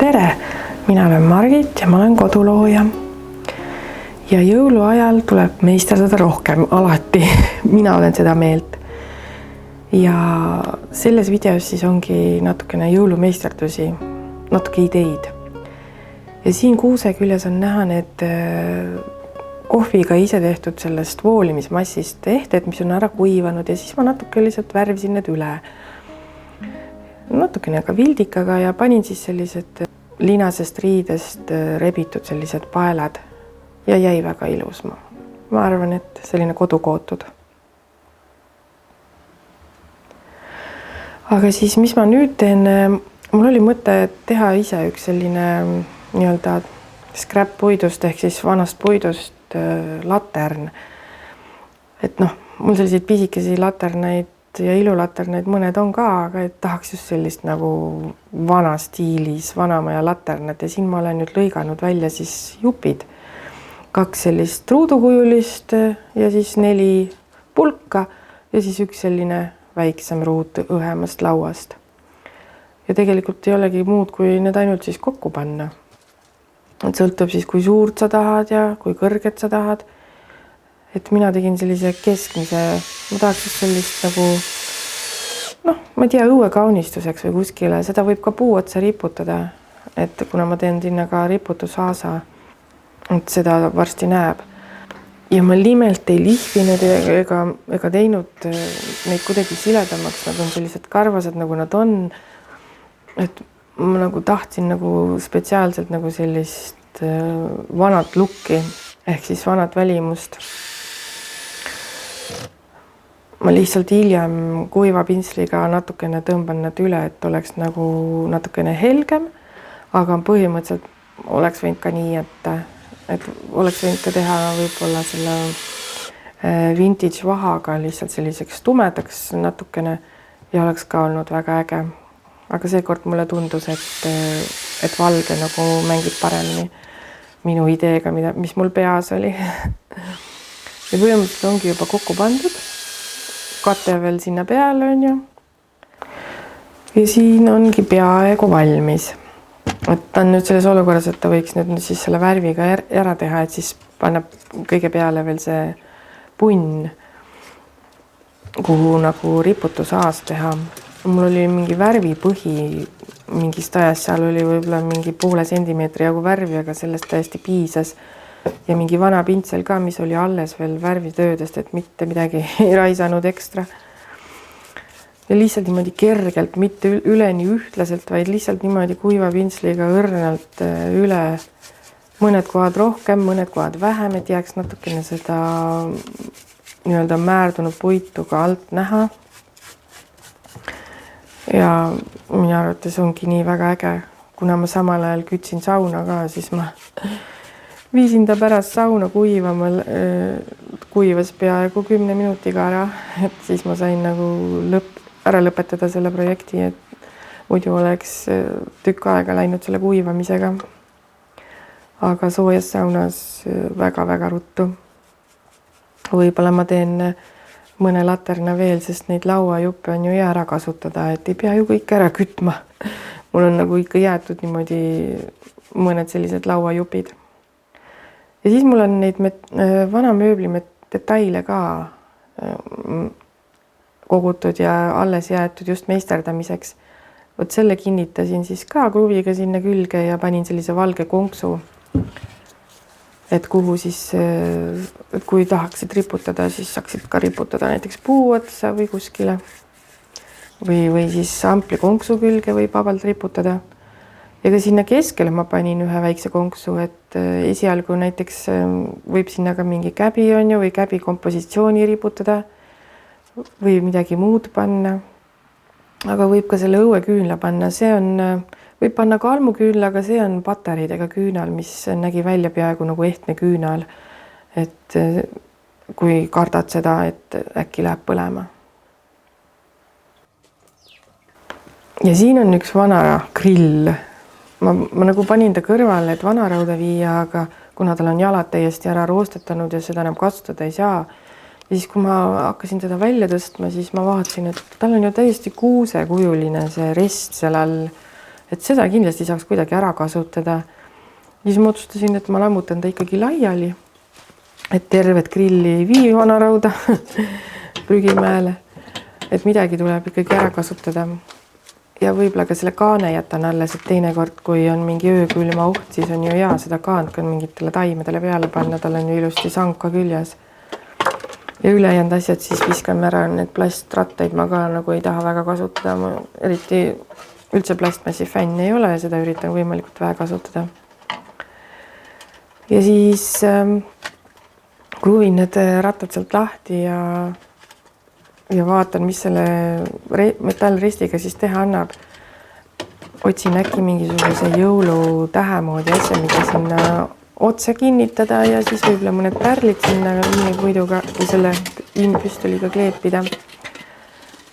tere, mina olen Margit ja ma olen kodulooja. Ja jõuluajal tuleb meisterdada rohkem alati. Mina olen seda meelt. Ja selles videos siis ongi natukene jõulumeisterdusi, natuke ideid. Ja siin kuuse küljes on näha need kohviga ise tehtud sellest voolimismassist ehted, mis on ära kuivanud ja siis ma natuke lihtsalt värvisin need üle. Natukene ka vildikaga ja panin siis sellised linasest riidest rebitud sellised paelad ja jäi väga ilus. Ma arvan, et selline kodukootud. Aga siis, mis ma nüüd teen, mul oli mõte teha ise üks selline nii-öelda scrap puidust ehk siis vanast puidust latern. Et mul selliseid pisikesi laterneid ja ilulaterneid mõned on ka, aga tahaks just sellist nagu vana stiilis, vanamaja laternat ja siin ma olen nüüd lõiganud välja siis jupid. 2 sellist ruudukujulist ja siis 4 pulka ja siis üks selline väiksem ruut õhemast lauast. Ja tegelikult ei olegi muud, kui need ainult siis kokku panna. Et sõltub siis, kui suurt sa tahad ja kui kõrget sa tahad. Et mina tegin sellise keskmise, ma tahaks just sellist nagu, ma ei tea, õue kaunistuseks või kuskile. Seda võib ka puu otsa riputada, et kuna ma teen sinna ka riputusaasa, et seda varsti näeb. Ja ma nimelt ei lihvinud ega teinud neid kuidagi siledamaks, nad on sellised karvased, nagu nad on. Et ma nagu tahtsin nagu spetsiaalselt nagu sellist vanat lukki, ehk siis vanat välimust. Ma lihtsalt hiljem kuiva pintsliga natukene tõmban nad üle, et oleks nagu natukene helgem, aga põhimõtteliselt oleks võinud ka nii, et oleks võinud ka teha võib-olla selle vintage vahaga lihtsalt selliseks tumedaks natukene ja oleks ka olnud väga äge. Aga seekord mulle tundus, et valge nagu mängib paremini minu ideega, mis mul peas oli. Ja põhimõtteliselt ongi juba kokku pandud. Kate veel sinna peale on ju. Ja siin ongi peaaegu valmis. Et ta on nüüd selles olukorras, et ta võiks nüüd siis selle värviga ära teha, et siis panna kõige peale veel see punn, kuhu nagu riputusaas teha. Mul oli mingi värvipõhi mingist ajast, seal oli võib-olla mingi 0,5 sentimeetri jagu värvi, aga sellest täiesti piisas. Ja mingi vana pintsel ka, mis oli alles veel värvitöödest, et mitte midagi ei raisanud ekstra. Ja lihtsalt niimoodi kergelt, mitte üleni ühtlaselt, vaid lihtsalt niimoodi kuiva pintsliga õrnalt üle mõned kohad rohkem, mõned kohad vähem, et jääks natukene seda nii-öelda määrdunud puitu ka alt näha. Ja minu arvates ongi nii väga äge, kuna ma samal ajal kütsin sauna ka, siis ma viisin ta pärast sauna kuivama, kuivas peaaegu 10 minutiga ära, et siis ma sain nagu ära lõpetada selle projekti, et muidu oleks tükk aega läinud selle kuivamisega. Aga soojas saunas väga-väga ruttu. Võib-olla ma teen mõne laterna veel, sest neid lauajuppe on ju hea ära kasutada, et ei pea ju kõik ära kütma. Mul on nagu ikka jäetud niimoodi mõned sellised lauajupid. Ja siis mul on neid vana mööbli detaile ka kogutud ja alles jäetud just meisterdamiseks. Võt selle kinnitasin siis ka kruviga sinna külge ja panin sellise valge konksu. Et kuhu siis, kui tahaksid riputada, siis saaksid ka riputada näiteks puu otsa või kuskile. Või siis ampli konksu külge võib vabalt riputada. Ja ka sinna keskele ma panin ühe väikse konksu, et esialgu näiteks võib sinna ka mingi käbi on ju või käbi kompositsiooni riputada või midagi muud panna. Aga võib ka selle õueküünla panna, see on, võib panna kalmuküünla, aga see on pataridega küünal, mis nägi välja peaaegu nagu ehtne küünal. Et kui kardad seda, et äkki läheb põlema. Ja siin on üks vana grill. Ma nagu panin ta kõrvale, et vanarauda viia, aga kuna tal on jalad täiesti ära roostetanud ja seda enam kasutada ei saa. Ja siis, kui ma hakkasin teda välja tõstma, siis ma vaatasin, et tal on ju täiesti kuusekujuline see rest seal all. et seda kindlasti saaks kuidagi ära kasutada. Siis ma otsustasin, et ma lammutan ta ikkagi laiali, et tervet grilli ei vii vanarauda prügimäele, et midagi tuleb ikkagi ära kasutada. Ja võib-olla ka selle kaane jätan alles, et teinekord, kui on mingi öökülma oht, siis on ju hea seda kaant ka mingitele taimedele peale panna, tal on ju ilusti sanka küljes. Ja ülejäänud asjad siis viskame ära, need plastratteid ma ka nagu ei taha väga kasutada, ma eriti üldse plastmassi fänn ei ole ja seda üritan võimalikult vähe kasutada. Ja siis kruvin need rattad sealt lahti ja vaatan, mis selle metallristiga siis teha annab. Otsin äkki mingisuguse jõulutähe moodi asja, mida sinna otsa kinnitada ja siis võib-olla mõned pärlid sinna liimipuiduga või selle liimipüstoliga kleepida.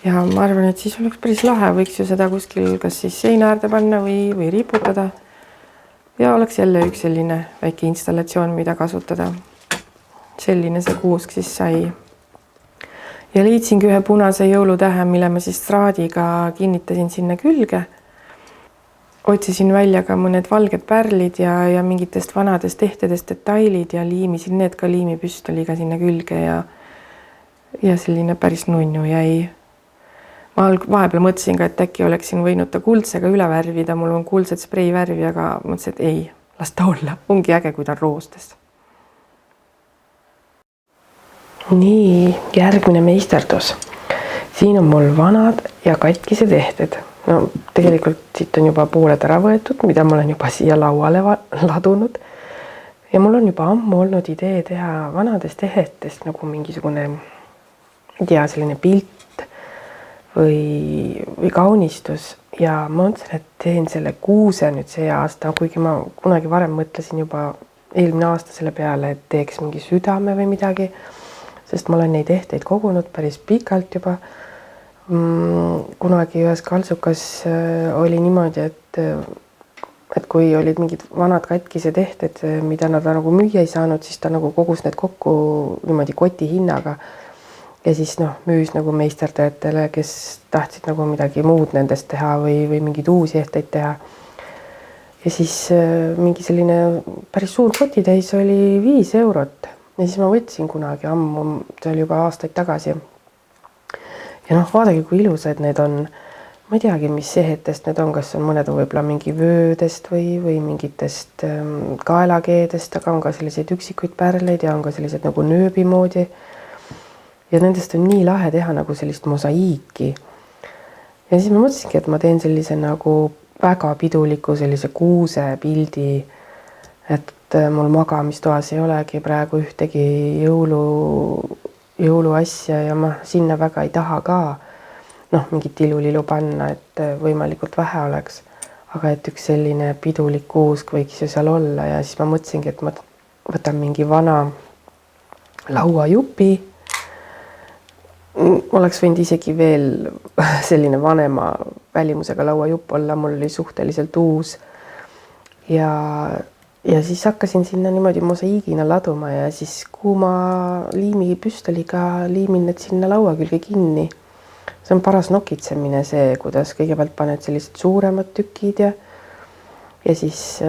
Ja ma arvan, et siis oleks päris lahe, võiks ju seda kuskil kas siis seina äärde panna või riputada. Ja oleks jälle üks selline väike installatsioon, mida kasutada. Selline see kuusk siis sai. Ja liitsingi ühe punase jõulutähe, mille ma siis straadiga kinnitasin sinna külge. Otsisin välja ka mõned valged pärlid ja mingitest vanadest tehtedest detailid ja liimisin need ka liimipüstoliga sinna külge ja selline päris nunnu jäi. Ma vahepeal mõtlesin ka, et äkki oleksin võinud ta kuldsega üle värvida, mul on kuldsed spreivärvi, aga mõtlesin, et ei, las ta olla, ongi äge, kui ta on roostes. Nii, järgmine meisterdus. Siin on mul vanad ja katkised tehted. No tegelikult siit on juba pooled ära võetud, mida ma olen juba siia lauale ladunud. Ja mul on juba ammu olnud idee teha vanadest tehetest nagu mingisugune, ei tea, selline pilt või kaunistus. Ja ma mõtlesin, et teen selle kuuse nüüd see aasta, kuigi ma kunagi varem mõtlesin juba eelmine aasta selle peale, et teeks mingi südame või midagi. Sest ma olen neid tehteid kogunud päris pikalt juba. Kunagi ühes kaltsukas oli niimoodi, et kui olid mingid vanad katkise tehted, mida nad nagu müüa ei saanud, siis ta nagu kogus need kokku niimoodi koti hinnaga. Ja siis müüs nagu meistertöötele, kes tahtsid nagu midagi muud nendest teha või mingid uusi ehteid teha. Ja siis mingi selline päris suur kotitäis oli 5 eurot. Ja siis ma võtsin kunagi ammu, see oli juba aastaid tagasi. Ja vaadagi, kui ilusad need on. Ma ei teagi, mis ehetest need on, kas on mõned on võib-olla mingi vöödest või mingitest kaelakeedest, aga on ka selliseid üksikuid pärleid ja on ka sellised nagu nööbi moodi. Ja nendest on nii lahe teha nagu sellist mosaiiki. Ja siis ma mõtlesingi, et ma teen sellise nagu väga piduliku sellise kuuse pildi, et mul magamistoas ei olegi praegu ühtegi jõuluasja ja ma sinna väga ei taha ka mingit ilulilu panna, et võimalikult vähe oleks. Aga et üks selline pidulik kuusk võiks ju seal olla ja siis ma mõtlesingi, et ma võtan mingi vana lauajupi. Oleks võinud isegi veel selline vanema välimusega lauajupp olla, mul oli suhteliselt uus ja siis hakkasin sinna niimoodi mosaiigina laduma ja siis kuuma liimipüstoliga liimin need sinna laua külge kinni. See on paras nokitsemine see, kuidas kõigepealt paned sellised suuremad tükid ja siis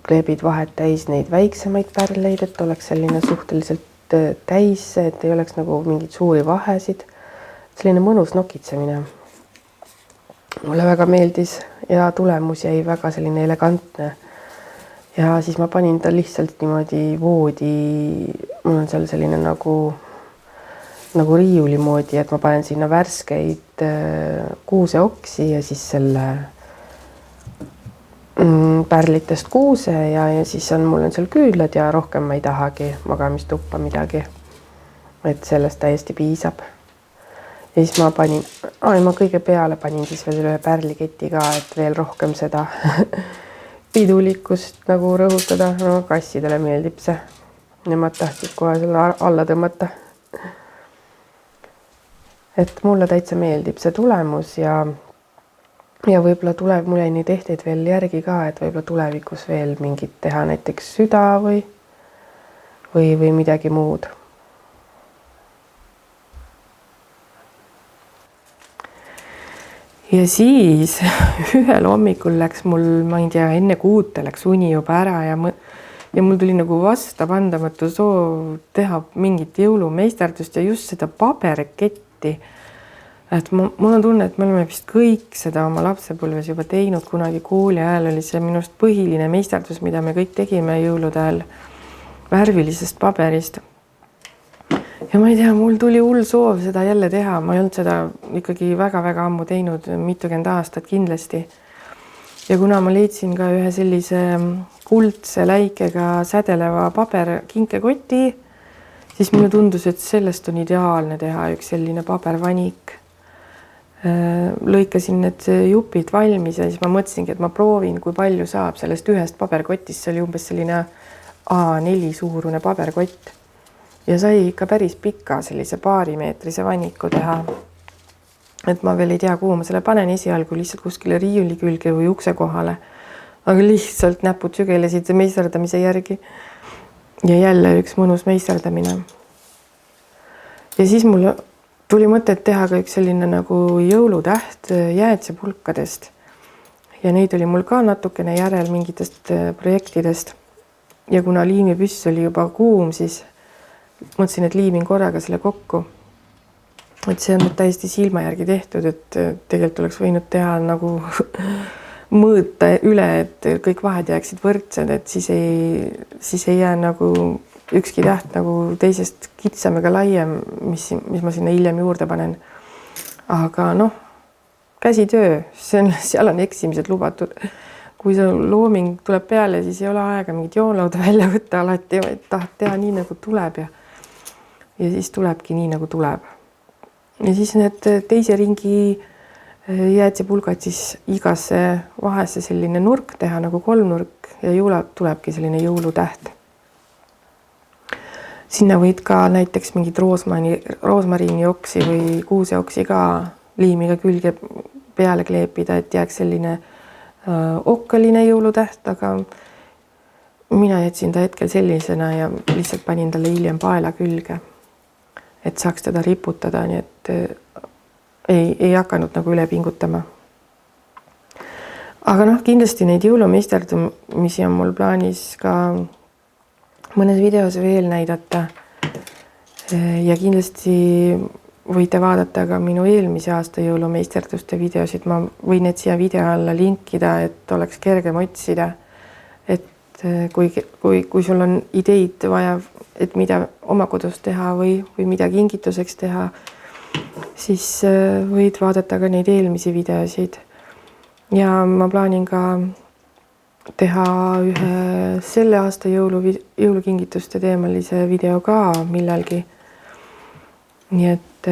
kleebid vahet täis neid väiksemaid pärleid, et oleks selline suhteliselt täis, et ei oleks nagu mingid suuri vahesid. Selline mõnus nokitsemine. Mulle väga meeldis ja tulemus jäi väga selline elegantne. Ja siis ma panin ta lihtsalt niimoodi voodi, mul on seal selline nagu riiuli moodi, et ma panen sinna värskeid kuuseoksi ja siis selle pärlitest kuuse ja siis mul on seal küünlad ja rohkem ma ei tahagi magamistuppa midagi. Et sellest täiesti piisab. Ja siis ma panin, ma kõige peale panin siis veel ühe pärliketi ka, et veel rohkem seda pidulikkust nagu rõhutada. No kassidele meeldib see. Nemad tahtsid kohe selle alla tõmmata. Et mulle täitsa meeldib see tulemus ja võib-olla mul jäi neid ehteid veel järgi ka, et võib-olla tulevikus veel mingit teha näiteks süda või midagi muud. ja siis ühel hommikul läks mul, ma ei tea, enne 6 läks uni juba ära ja mul tuli nagu vastapandamatu soov teha mingit jõulumeisterdust ja just seda paberketti. Et mul on tunne, et me oleme vist kõik seda oma lapsepõlves juba teinud, kunagi kooli ajal oli see minust põhiline meisterdus, mida me kõik tegime jõulude ajal värvilisest paberist. Ja ma ei tea, mul tuli hull soov seda jälle teha, ma ei olnud seda ikkagi väga-väga ammu teinud, mitukümmend aastat kindlasti. Ja kuna ma leidsin ka ühe sellise kuldse läikega sädeleva paberkinkekoti, siis mulle tundus, et sellest on ideaalne teha üks selline pabervanik. Lõikasin need jupid valmis ja siis ma mõtlesingi, et ma proovin, kui palju saab sellest ühest paberkotist. See oli umbes selline A4 suurune paberkott ja sai ikka päris pika sellise paarimeetrise vaniku teha. Et ma veel ei tea, kuhu ma selle panen, esialgu lihtsalt kuskile riiuli külge või ukse kohale, aga lihtsalt näpud sügelesid meisterdamise järgi ja jälle üks mõnus meisterdamine. Ja siis mul tuli mõte, et teha ka üks selline nagu jõulutäht jäätisepulkadest ja neid oli mul ka natukene järel mingitest projektidest ja kuna liimipüss oli juba kuum, siis mõtlesin, et liimin korraga selle kokku. Et see on nüüd täiesti silma järgi tehtud, et tegelikult oleks võinud teha nagu mõõta üle, et kõik vahed jääksid võrdsed, et siis ei jää nagu ükski täht nagu teisest kitsam ega laiem, mis ma sinna hiljem juurde panen. Aga käsitöö, seal on eksimised lubatud. Kui see looming tuleb peale, siis ei ole aega mingit joonlauda välja võtta alati, vaid tahad teha nii, nagu tuleb ja siis tulebki nii, nagu tuleb. Ja siis need teise ringi jäätisepulgad siis igasse vahesse selline nurk teha nagu kolmnurk ja tulebki selline jõulutäht. Sinna võid ka näiteks mingid roosmariini oksi või kuuseoksi ka liimiga külge peale kleepida, et jääks selline okkaline jõulutäht, aga mina jätsin ta hetkel sellisena ja lihtsalt panin talle hiljem paela külge, et saaks teda riputada, nii et ei hakanud nagu üle pingutama. Aga kindlasti neid jõulumeisterdumisi on mul plaanis ka mõnes videos veel näidata ja kindlasti võite vaadata ka minu eelmise aasta jõulumeisterduste videosid. Ma võin need siia video alla linkida, et oleks kergem otsida. Et kui sul on ideid vaja, et mida oma kodus teha või mida kingituseks teha, siis võid vaadata ka neid eelmisi videosid. Ja ma plaanin ka teha ühe selle aasta jõulukingituste teemalise video ka millalgi. Nii et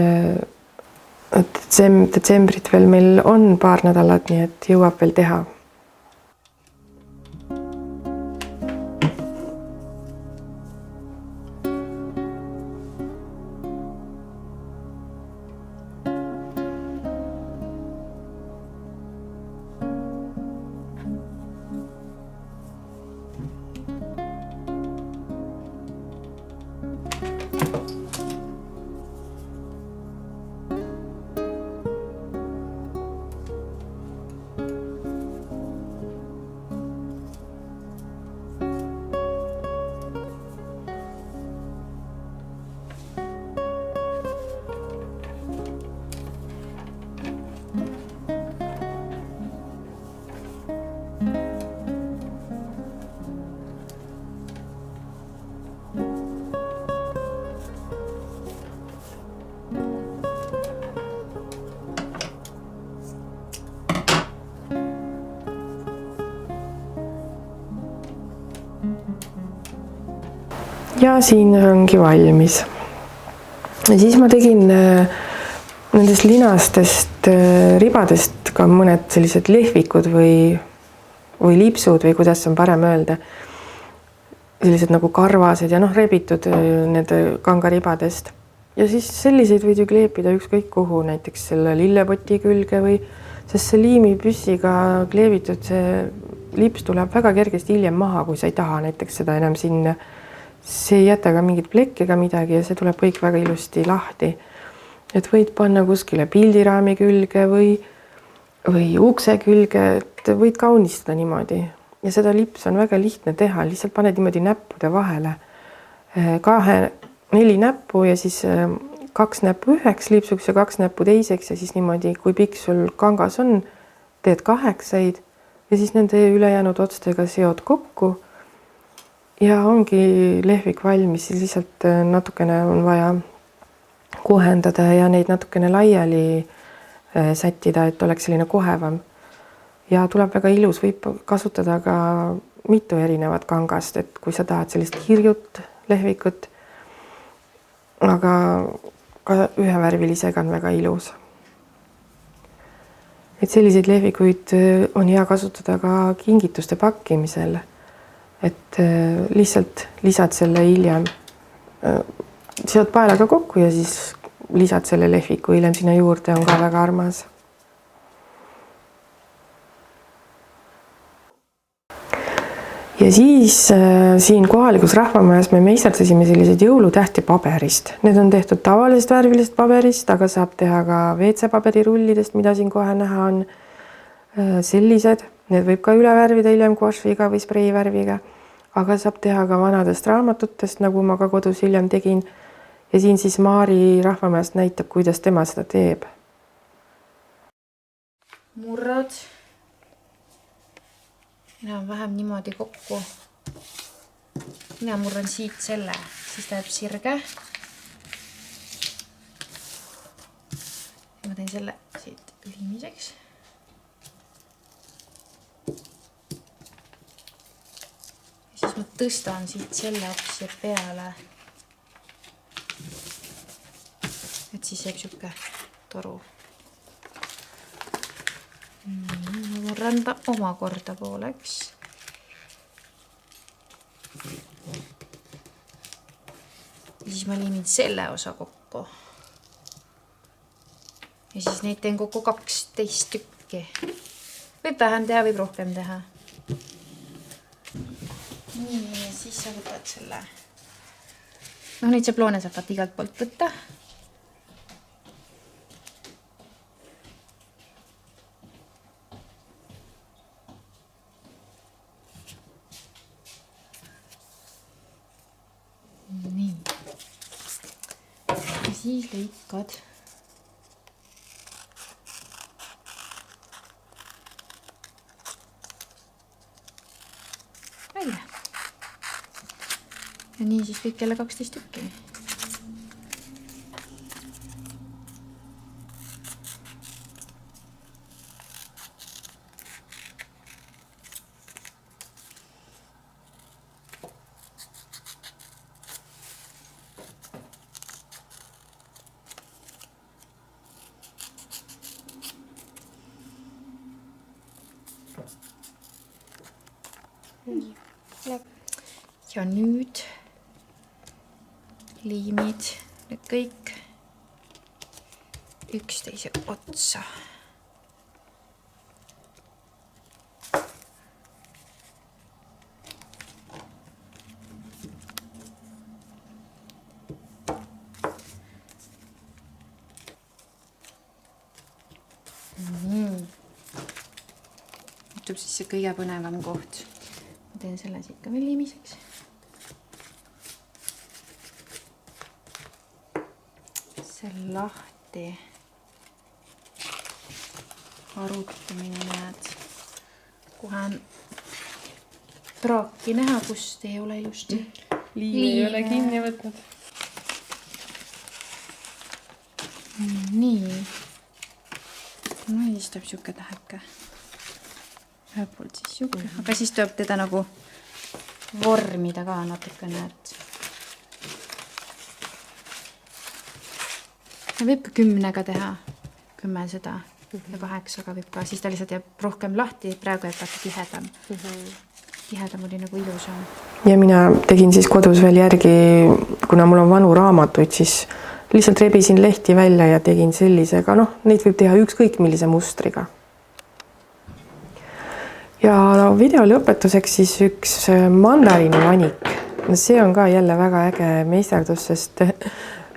detsembrit veel meil on paar nädalat, nii et jõuab veel teha. Ja siin ongi valmis. Ja siis ma tegin nendest linastest ribadest ka mõned sellised lehvikud või lipsud või kuidas on parem öelda. Sellised nagu karvased ja rebitud nende kangaribadest. Ja siis selliseid võid ju kleepida ükskõik kuhu, näiteks selle lillepoti külge või sest see liimipüssiga kleevitud see lips tuleb väga kergesti hiljem maha, kui sa ei taha näiteks seda enam sinna. See ei jäta ka mingit plekki ega midagi ja see tuleb kõik väga ilusti lahti. Et võid panna kuskile pildiraami külge või või ukse külge, et võid kaunistada niimoodi. Ja seda lipsu on väga lihtne teha, lihtsalt paned niimoodi näppude vahele. 4 näppu ja siis 2 näppu üheks lipsuks ja 2 näppu teiseks ja siis niimoodi, kui pikk sul kangas on, teed 8 ja siis nende ülejäänud otstega seod kokku ja ongi lehvik valmis, siis lihtsalt natukene on vaja kohendada ja neid natukene laiali sättida, et oleks selline kohevam. Ja tuleb väga ilus, võib kasutada ka mitu erinevat kangast, et kui sa tahad sellist kirjut lehvikut, aga ka ühevärvilisega on väga ilus. Et selliseid lehvikuid on hea kasutada ka kingituste pakkimisel, et lihtsalt lisad selle hiljem, seod paelaga kokku ja siis lisad selle lehviku hiljem sinna juurde, on ka väga armas. Ja siis siin kohalikus rahvamajas me meisterdasime selliseid jõulutähti paberist. Need on tehtud tavalisest värvilisest paberist, aga saab teha ka WC-paberirullidest, mida siin kohe näha on. Sellised, need võib ka üle värvida hiljem košviga või spreivärviga, aga saab teha ka vanadest raamatutest, nagu ma ka kodus hiljem tegin. Ja siin siis Maari rahvamajast näitab, kuidas tema seda teeb. Murrad. Enam-vähem niimoodi kokku. Mina murran siit selle, siis ta jääb sirge. Ma teen selle siit liimiseks. Ja siis ma tõstan siit selle apsi peale. Et siis jääb siuke toru. Ma murran ta omakorda pooleks. Ja siis ma liimin selle osa kokku. Ja siis neid teen kokku 12 tükki. Võib vähem teha, võib rohkem teha. Nii, ja siis sa võtad selle. Neid šabloone saab igalt poolt võtta. Siis lõikad välja. Ja nii siis kõik jälle 12 tükki. Ja nüüd liimid need kõik üksteise otsa. Nüüd siis see kõige põnevam koht. Ma teen selle siit ka veel liimiseks. See lahti arutamine näed. Kohe on praaki näha, kust ei ole ilusti. Liim ei ole kinni võtnud. Nii. No siis tuleb siuke täheke. Ühe poolt siis siuke. Aga siis tuleb teda nagu vormida ka natukene, et võib ka 10 teha, 10 seda ja 8 võib ka, siis ta lihtsalt jääb rohkem lahti, praegu jääb vaata tihedam. Tihedam oli nagu ilusam. Ja mina tegin siis kodus veel järgi, kuna mul on vanu raamatuid, siis lihtsalt rebisin lehti välja ja tegin sellisega, neid võib teha ükskõik millise mustriga. Ja video lõpetuseks siis üks mandariini vanik. See on ka jälle väga äge meisterdus, sest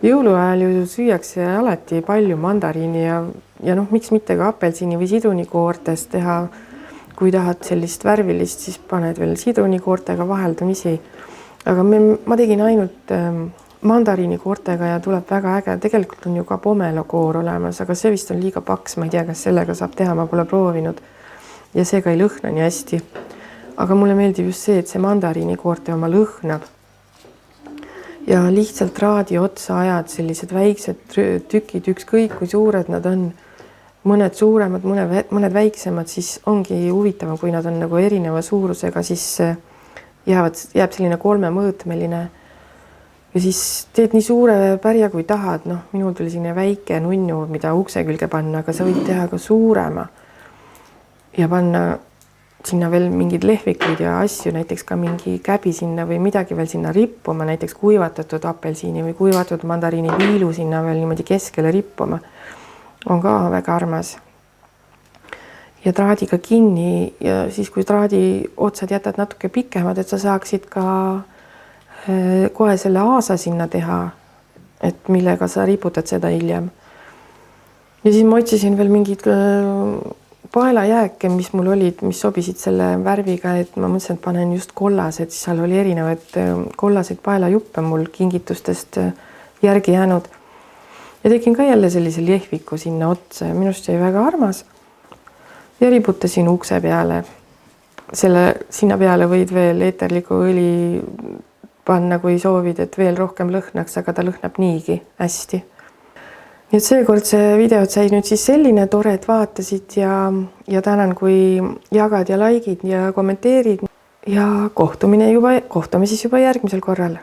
jõuluajal ju süüakse alati palju mandariini ja ja noh, miks mitte ka apelsini või sidunikoortest teha. Kui tahad sellist värvilist, siis paned veel sidunikoortega vaheldumisi. Aga ma tegin ainult mandariinikoortega ja tuleb väga äge. Tegelikult on ju ka pomelokoor olemas, aga see vist on liiga paks. Ma ei tea, kas sellega saab teha, ma pole proovinud. Ja see ka ei lõhna nii hästi. Aga mulle meeldib just see, et see mandariinikoorte oma lõhnab. Ja lihtsalt traadi otsa ajad sellised väiksed tükid, ükskõik kui suured nad on. Mõned suuremad, mõned väiksemad, siis ongi huvitavam, kui nad on nagu erineva suurusega, siis jääb selline 3-mõõtmeline. Ja siis teed nii suure pärja, kui tahad. Noh, minul tuli selline väike nunnu, mida ukse külge panna, aga sa võid teha ka suurema. Ja panna sinna veel mingid lehvikuid ja asju, näiteks ka mingi käbi sinna või midagi veel sinna rippuma, näiteks kuivatatud apelsiini või kuivatatud mandariini viilu sinna veel niimoodi keskele rippuma. On ka väga armas. Ja traadiga kinni ja siis, kui traadi otsad jätad natuke pikemad, et sa saaksid ka kohe selle aasa sinna teha, et millega sa riputad seda hiljem. Ja siis ma otsisin veel mingid paelajääke, mis mul olid, mis sobisid selle värviga, et ma mõtlesin, et panen just kollased, siis seal oli erinevaid kollaseid paelajuppe mul kingitustest järgi jäänud. Ja tegin ka jälle sellise lehviku sinna otsa ja minust jäi väga armas. Ja riputasin ukse peale. Sinna peale võid veel eeterliku õli panna, kui soovid, et veel rohkem lõhnaks, aga ta lõhnab niigi hästi. Nii et seekord see videot sai nüüd siis selline tore, et vaatasid ja tänan, kui jagad ja likeid ja kommenteerid. Ja kohtume siis juba järgmisel korral.